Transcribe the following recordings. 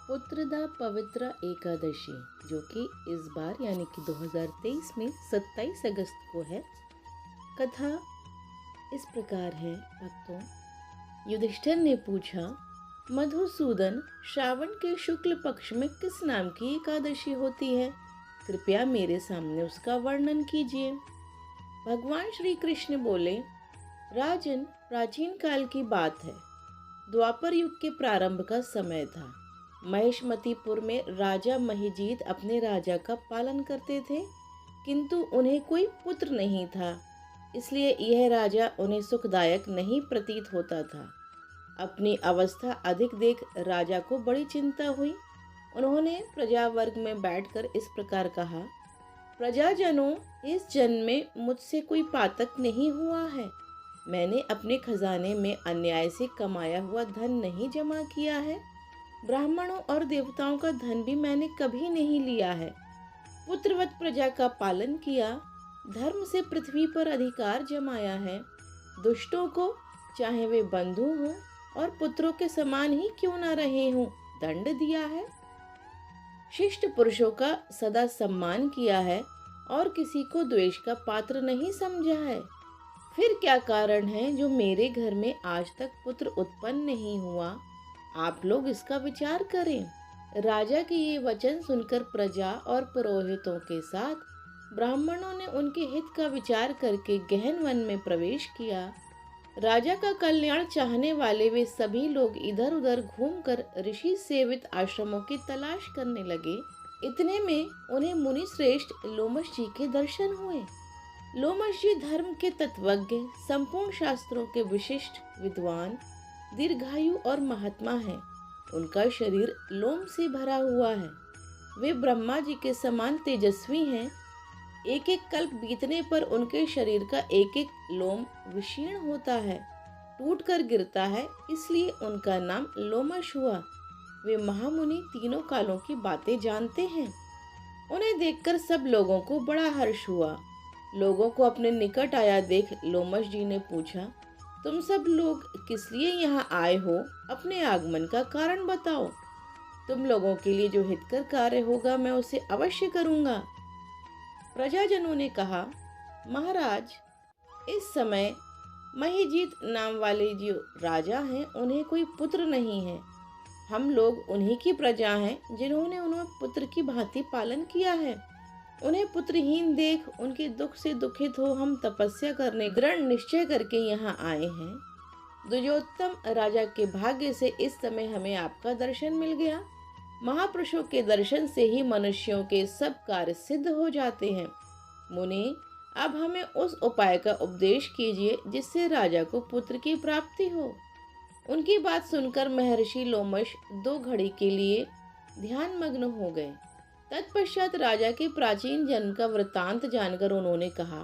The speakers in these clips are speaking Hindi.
पुत्रदा पवित्र एकादशी, जो कि इस बार यानी कि 2023 में 27 अगस्त को है। कथा इस प्रकार है। भक्तों, युधिष्ठिर ने पूछा, मधुसूदन, श्रावण के शुक्ल पक्ष में किस नाम की एकादशी होती है? कृपया मेरे सामने उसका वर्णन कीजिए। भगवान श्री कृष्ण बोले, राजन, प्राचीन काल की बात है। द्वापर युग के प्रारंभ का समय था। महिष्मतीपुर में राजा महिजीत अपने राजा का पालन करते थे, किंतु उन्हें कोई पुत्र नहीं था, इसलिए यह राजा उन्हें सुखदायक नहीं प्रतीत होता था। अपनी अवस्था अधिक देख राजा को बड़ी चिंता हुई। उन्होंने प्रजा वर्ग में बैठकर इस प्रकार कहा, प्रजाजनों, इस जन्म में मुझसे कोई पातक नहीं हुआ है। मैंने अपने खजाने में अन्याय से कमाया हुआ धन नहीं जमा किया है। ब्राह्मणों और देवताओं का धन भी मैंने कभी नहीं लिया है। पुत्रवत प्रजा का पालन किया, धर्म से पृथ्वी पर अधिकार जमाया है। दुष्टों को, चाहे वे बंधु हों और पुत्रों के समान ही क्यों न रहे हों, दंड दिया है। शिष्ट पुरुषों का सदा सम्मान किया है और किसी को द्वेष का पात्र नहीं समझा है। फिर क्या कारण है जो मेरे घर में आज तक पुत्र उत्पन्न नहीं हुआ? आप लोग इसका विचार करें। राजा के ये वचन सुनकर प्रजा और पुरोहितों के साथ ब्राह्मणों ने उनके हित का विचार करके गहन वन में प्रवेश किया। राजा का कल्याण चाहने वाले वे सभी लोग इधर उधर घूमकर ऋषि सेवित आश्रमों की तलाश करने लगे। इतने में उन्हें मुनि श्रेष्ठ लोमश जी के दर्शन हुए। लोमश जी धर्म के तत्वज्ञ, संपूर्ण शास्त्रों के विशिष्ट विद्वान, दीर्घायु और महात्मा है। उनका शरीर लोम से भरा हुआ है। वे ब्रह्मा जी के समान तेजस्वी हैं। एक एक कल्प बीतने पर उनके शरीर का एक एक लोम विशीर्ण होता है, टूट कर गिरता है, इसलिए उनका नाम लोमश हुआ। वे महामुनि तीनों कालों की बातें जानते हैं। उन्हें देखकर सब लोगों को बड़ा हर्ष हुआ। लोगों को अपने निकट आया देख लोमश जी ने पूछा, तुम सब लोग किस लिए यहाँ आए हो? अपने आगमन का कारण बताओ। तुम लोगों के लिए जो हितकर कार्य होगा मैं उसे अवश्य करूँगा। प्रजाजनों ने कहा, महाराज, इस समय महिजीत नाम वाले जो राजा हैं उन्हें कोई पुत्र नहीं है। हम लोग उन्हीं की प्रजा हैं जिन्होंने उन्हें पुत्र की भांति पालन किया है। उन्हें पुत्रहीन देख उनके दुख से दुखित हो हम तपस्या करने दृढ़ निश्चय करके यहाँ आए हैं। द्विजोत्तम राजा के भाग्य से इस समय हमें आपका दर्शन मिल गया। महापुरुषों के दर्शन से ही मनुष्यों के सब कार्य सिद्ध हो जाते हैं। मुनि, अब हमें उस उपाय का उपदेश कीजिए जिससे राजा को पुत्र की प्राप्ति हो। उनकी बात सुनकर महर्षि लोमश 2 घड़ी के लिए ध्यान मग्न हो गए। तत्पश्चात राजा के प्राचीन जन्म का वृत्तांत जानकर उन्होंने कहा,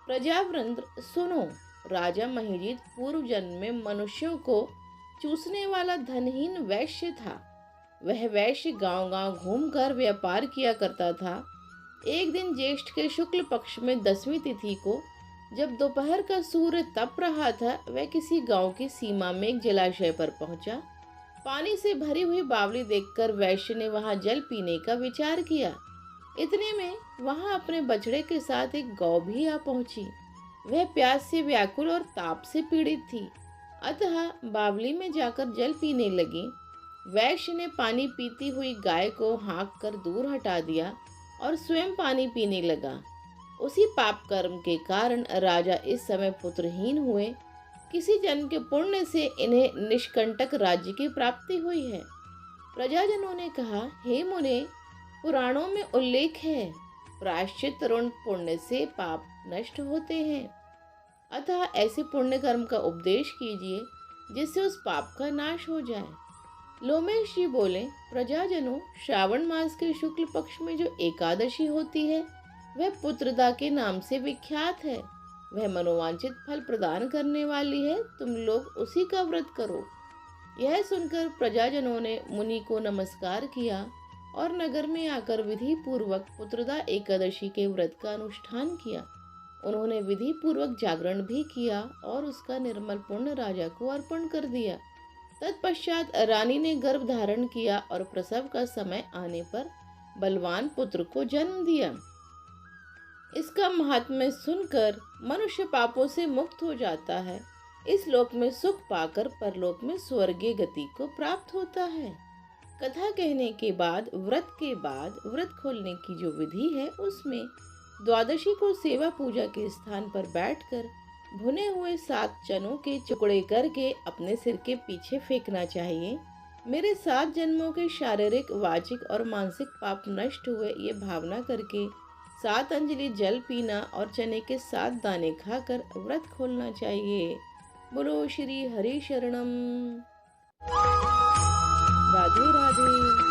प्रजावृंद सुनो। राजा महिजीत पूर्व जन्म में मनुष्यों को चूसने वाला धनहीन वैश्य था। वह वैश्य गांव-गांव घूमकर व्यापार किया करता था। एक दिन ज्येष्ठ के शुक्ल पक्ष में 10वीं तिथि को, जब दोपहर का सूर्य तप रहा था, वह किसी गांव की सीमा में एक जलाशय पर पहुंचा। पानी से भरी हुई बावली देखकर वैश्य ने वहां जल पीने का विचार किया। इतने में वहां अपने बछड़े के साथ एक गौ भी आ पहुंची। वह प्यास से व्याकुल और ताप से पीड़ित थी, अतः बावली में जाकर जल पीने लगी। वैश्य ने पानी पीती हुई गाय को हाँक कर दूर हटा दिया और स्वयं पानी पीने लगा। उसी पाप कर्म के कारण राजा इस समय पुत्रहीन हुए। किसी जन्म के पुण्य से इन्हें निष्कंटक राज्य की प्राप्ति हुई है। प्रजाजनों ने कहा, हे मुने, पुराणों में उल्लेख है, प्रायश्चित ऋण पुण्य से पाप नष्ट होते हैं। अतः ऐसे पुण्य कर्म का उपदेश कीजिए जिससे उस पाप का नाश हो जाए। लोमेश जी बोले, प्रजाजनों, श्रावण मास के शुक्ल पक्ष में जो एकादशी होती है वह पुत्रदा के नाम से विख्यात है। वह मनोवांछित फल प्रदान करने वाली है। तुम लोग उसी का व्रत करो। यह सुनकर प्रजाजनों ने मुनि को नमस्कार किया और नगर में आकर विधि पूर्वक पुत्रदा एकादशी के व्रत का अनुष्ठान किया। उन्होंने विधि पूर्वक जागरण भी किया और उसका निर्मल पुण्य राजा को अर्पण कर दिया। तत्पश्चात रानी ने गर्भ धारण किया और प्रसव का समय आने पर बलवान पुत्र को जन्म दिया। इसका महात्म्य सुनकर मनुष्य पापों से मुक्त हो जाता है, इस लोक में सुख पाकर परलोक में स्वर्गीय गति को प्राप्त होता है। कथा कहने के बाद व्रत खोलने की जो विधि है, उसमें द्वादशी को सेवा पूजा के स्थान पर बैठकर भुने हुए 7 चनों के टुकड़े करके अपने सिर के पीछे फेंकना चाहिए। मेरे 7 जन्मों के शारीरिक, वाचिक और मानसिक पाप नष्ट हुए, ये भावना करके 7 अंजलि जल पीना और चने के 7 दाने खाकर व्रत खोलना चाहिए। बोलो श्री हरि शरणम। राधे राधे।